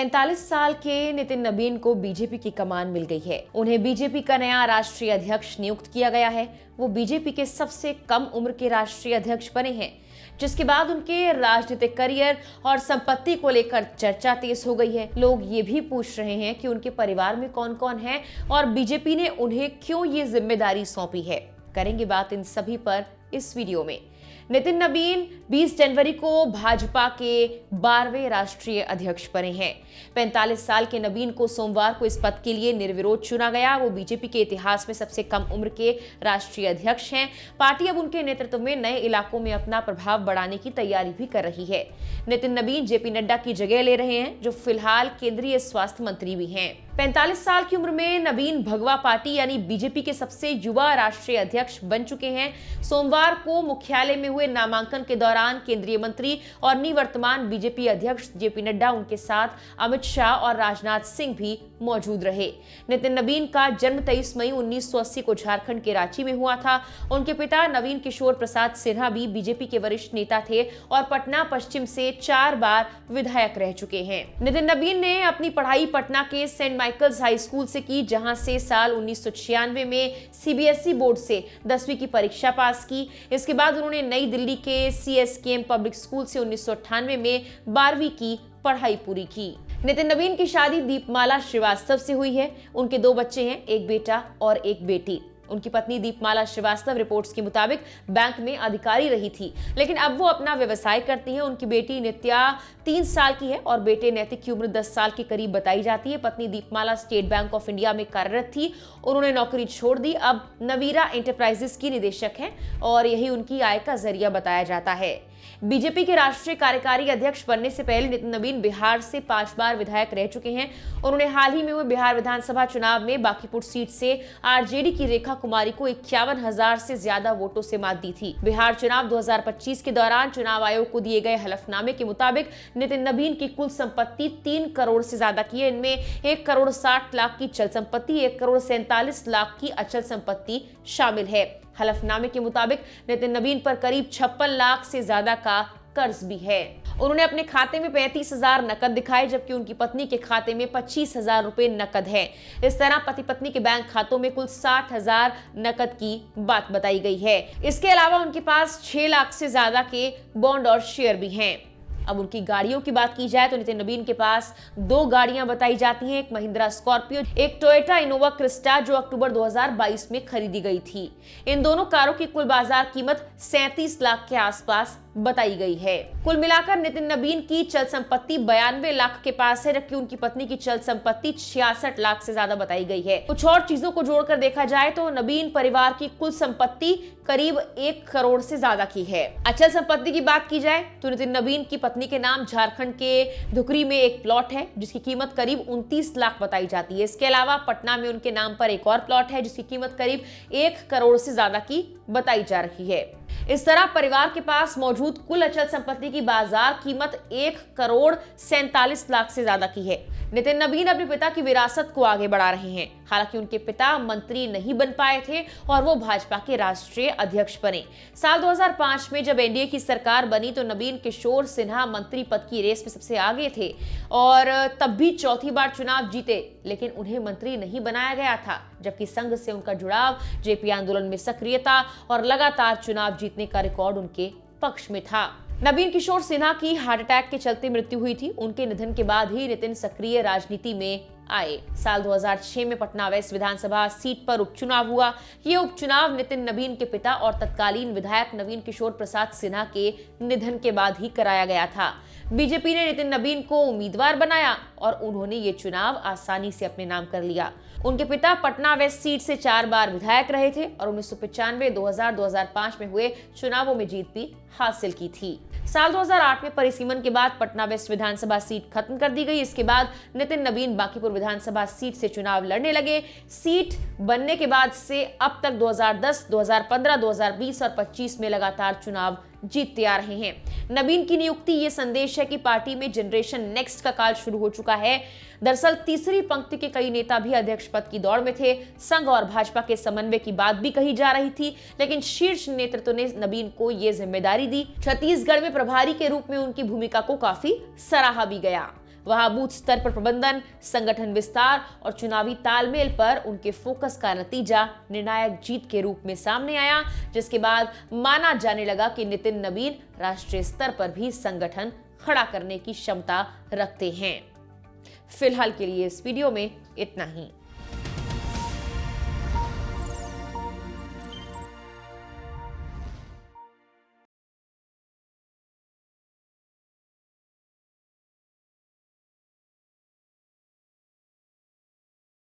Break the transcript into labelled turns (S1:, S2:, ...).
S1: 45 साल के नितिन नबीन को बीजेपी की कमान मिल गई है। उन्हें बीजेपी का नया राष्ट्रीय अध्यक्ष नियुक्त किया गया है। वो बीजेपी के सबसे कम उम्र के राष्ट्रीय अध्यक्ष बने हैं, जिसके बाद उनके राजनीतिक करियर और संपत्ति को लेकर चर्चा तेज हो गई है। लोग ये भी पूछ रहे हैं कि उनके परिवार में कौन कौन है और बीजेपी ने उन्हें क्यों ये जिम्मेदारी सौंपी है। करेंगे बात इन सभी पर इस वीडियो में। नितिन नबीन 20 जनवरी को भाजपा के 12वें राष्ट्रीय अध्यक्ष बने हैं। 45 साल के नबीन को सोमवार को इस पद के लिए निर्विरोध चुना गया। वो बीजेपी के इतिहास में सबसे कम उम्र के राष्ट्रीय अध्यक्ष हैं। पार्टी अब उनके नेतृत्व में नए इलाकों में अपना प्रभाव बढ़ाने की तैयारी भी कर रही है। नितिन नबीन जेपी नड्डा की जगह ले रहे हैं, जो फिलहाल केंद्रीय स्वास्थ्य मंत्री भी हैं। 45 साल की उम्र में नबीन भगवा पार्टी यानी बीजेपी के सबसे युवा राष्ट्रीय अध्यक्ष बन चुके हैं। सोमवार को मुख्यालय में हुए नामांकन के दौरान केंद्रीय मंत्री और निवर्तमान बीजेपी अध्यक्ष जेपी नड्डा, उनके साथ अमित शाह और राजनाथ सिंह भी मौजूद रहे। नितिन नबीन का जन्म 23 मई 1980 को झारखंड के रांची में हुआ था। उनके पिता नवीन किशोर प्रसाद सिन्हा भी बीजेपी के वरिष्ठ नेता थे और पटना पश्चिम से 4 बार विधायक रह चुके हैं। नितिन नबीन ने अपनी पढ़ाई पटना के सेंट माइकल्स हाई स्कूल से की, जहां से साल 1996 में सीबीएसई बोर्ड से 10वीं की परीक्षा पास की। इसके बाद उन्होंने नई दिल्ली के सीएसकेएम पब्लिक स्कूल से 1998 में 12वीं की पढ़ाई पूरी की। नितिन नबीन की शादी दीपमाला श्रीवास्तव से हुई है। उनके 2 बच्चे हैं, एक बेटा और एक बेटी। उनकी पत्नी दीपमाला श्रीवास्तव रिपोर्ट्स के मुताबिक बैंक में अधिकारी रही थी, लेकिन अब वो अपना व्यवसाय करती हैं। उनकी बेटी नित्या 3 साल की है और बेटे नैतिक की उम्र 10 साल के करीब बताई जाती है। पत्नी दीपमाला स्टेट बैंक ऑफ इंडिया में कार्यरत थी। उन्होंने नौकरी छोड़ दी, अब नवीरा एंटरप्राइजेस की निदेशक हैं और यही उनकी आय का जरिया बताया जाता है। बीजेपी के राष्ट्रीय कार्यकारी अध्यक्ष बनने से पहले नितिन नबीन बिहार से 5 बार विधायक रह चुके हैं। उन्होंने हाल ही में हुए बिहार विधानसभा चुनाव में बांकीपुर सीट से आरजेडी की रेखा कुमारी को 51,000 से ज्यादा वोटों से मात दी थी। बिहार चुनाव 2025 के दौरान चुनाव आयोग को दिए गए हलफनामे के मुताबिक नितिन नबीन की कुल संपत्ति 3 करोड़ से ज्यादा की है। इनमें 1 करोड़ 60 लाख की चल संपत्ति, 1 करोड़ 47 लाख की अचल संपत्ति शामिल है। हलफनामे के मुताबिक नितिन नबीन पर करीब 56 लाख से ज्यादा का कर्ज भी है। उन्होंने अपने खाते में 35,000 नकद दिखाए, जबकि उनकी पत्नी के खाते में 25,000 रुपए नकद है। इस तरह पति पत्नी के बैंक खातों में कुल 60,000 नकद की बात बताई गई है। इसके अलावा उनके पास 6 लाख से ज्यादा के बॉन्ड और शेयर भी हैं। अब उनकी गाड़ियों की बात की जाए तो नितिन नबीन के पास 2 गाड़ियां बताई जाती हैं, एक महिंद्रा स्कॉर्पियो, एक टोयोटा इनोवा क्रिस्टा, जो अक्टूबर 2022 में खरीदी गई थी। इन दोनों कारों की कुल बाजार कीमत 37 लाख के आसपास बताई गई है। कुल मिलाकर नितिन नबीन की चल संपत्ति 92 लाख के पास है, जबकि उनकी पत्नी की चल संपत्ति 66 लाख से ज्यादा बताई गई है। कुछ और चीजों को जोड़कर देखा जाए तो नबीन परिवार की कुल संपत्ति करीब 1 करोड़ से ज्यादा की है। अचल संपत्ति की बात की जाए तो नितिन नबीन की पत्नी के नाम झारखंड के धुकरी में एक प्लॉट है, जिसकी कीमत करीब 29 लाख बताई जाती है। इसके अलावा पटना में उनके नाम पर एक और प्लॉट है, जिसकी कीमत करीब 1 करोड़ से ज्यादा की बताई जा रही है। इस तरह परिवार के पास मौजूद कुल अचल संपत्ति की बाजार कीमत 1 करोड़ 47 लाख से ज्यादा की है। नितिन नबीन अपने पिता की विरासत को आगे बढ़ा रहे हैं। हालांकि उनके पिता मंत्री नहीं बन पाए थे और वो भाजपा के राष्ट्रीय अध्यक्ष बने। साल 2005 में जब एनडीए की सरकार बनी तो नवीन किशोर सिन्हा मंत्री पद की रेस में सबसे आगे थे और तब भी 4थी बार चुनाव जीते, लेकिन उन्हें मंत्री नहीं बनाया गया था, जबकि संघ से उनका जुड़ाव, जेपी आंदोलन में सक्रियता और लगातार चुनाव जीतने का रिकॉर्ड उनके पक्ष में था। नवीन किशोर सिन्हा की हार्ट अटैक के चलते मृत्यु हुई थी। उनके निधन के बाद ही नितिन सक्रिय राजनीति में आए। साल 2006 में पटना वेस्ट विधानसभा सीट पर उपचुनाव हुआ। ये उपचुनाव नितिन नबीन के पिता और तत्कालीन विधायक नवीन किशोर प्रसाद सिन्हा के निधन के बाद ही कराया गया था। बीजेपी ने नितिन नबीन को उम्मीदवार बनाया और उन्होंने ये चुनाव आसानी से अपने नाम कर लिया। उनके पिता पटना वेस्ट सीट से 4 बार विधायक रहे थे और 1995, 2000, 2005 में हुए चुनावों में जीत भी हासिल की थी। साल 2008 में परिसीमन के बाद पटना वेस्ट विधानसभा सीट खत्म कर दी गई। इसके बाद नितिन नबीन बांकीपुर विधानसभा सीट से चुनाव लड़ने लगे। सीट बनने के बाद से अब तक 2010, 2015, 2020 और 25 में लगातार चुनाव जीतते आ रहे हैं। नबीन की नियुक्ति ये संदेश है कि पार्टी में जनरेशन नेक्स्ट का काल शुरू हो चुका है। दरअसल तीसरी पंक्ति के कई नेता भी अध्यक्ष पद की दौड़ में थे। संघ और भाजपा के समन्वय की बात भी कही जा रही थी, लेकिन शीर्ष नेतृत्व ने नबीन को ये जिम्मेदारी दी। छत्तीसगढ़ में प्रभारी के रूप में उनकी भूमिका को काफी सराहा भी गया। वहां बूथ स्तर पर प्रबंधन, संगठन विस्तार और चुनावी तालमेल पर उनके फोकस का नतीजा निर्णायक जीत के रूप में सामने आया, जिसके बाद माना जाने लगा कि नितिन नबीन राष्ट्रीय स्तर पर भी संगठन खड़ा करने की क्षमता रखते हैं। फिलहाल के लिए इस वीडियो में इतना ही।